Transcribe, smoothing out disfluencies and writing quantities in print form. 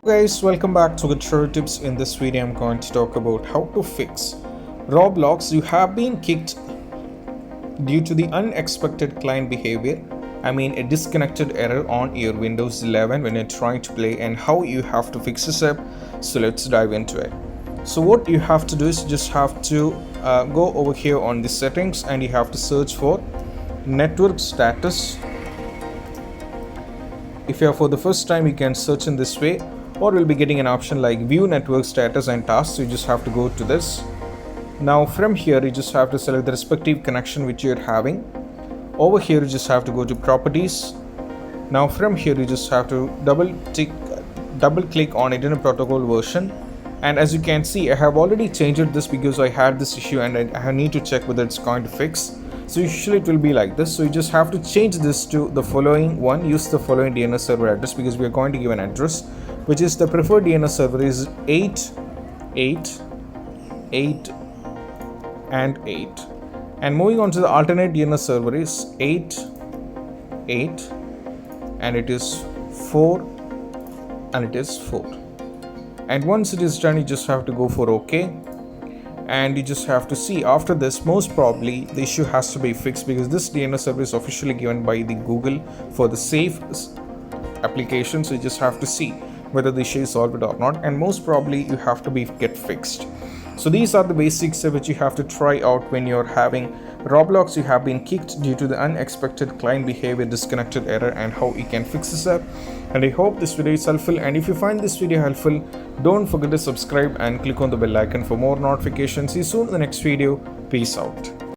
Guys, welcome back to Good Tips. In this video I'm going to talk about how to fix Roblox. You have been kicked due to the unexpected client behavior. A disconnected error on your Windows 11 when you're trying to play, and how you have to fix this up. So let's dive into it. So what you have to do is you just have to go over here on the settings, and you have to search for network status. If you are for the first time, you can search in this way, or you'll be getting an option like view network status and tasks. So you just have to go to this. Now from here you just have to select the respective connection which you're having. Over here you just have to go to properties. Now from here you just have to double click on Internet Protocol version, and as you can see I have already changed this because I had this issue and I need to check whether it's going to fix. So usually it will be like this. So you just have to change this to the following one. Use the following DNS server address, because we are going to give an address which is the preferred DNS server is 888 and 8, and moving on to the alternate DNS server is 88 and it is 4 and it is 4. And once it is done, you just have to go for OK, and you just have to see after this most probably the issue has to be fixed, because this DNS server is officially given by the Google for the safe application. So you just have to see whether the issue is solved or not, and most probably you have to get fixed. So these are the basics which you have to try out when you're having Roblox. You have been kicked due to the unexpected client behavior disconnected error, and how you can fix this up. And I hope this video is helpful, and if you find this video helpful, don't forget to subscribe and click on the bell icon for more notifications. See you soon in the next video. Peace out.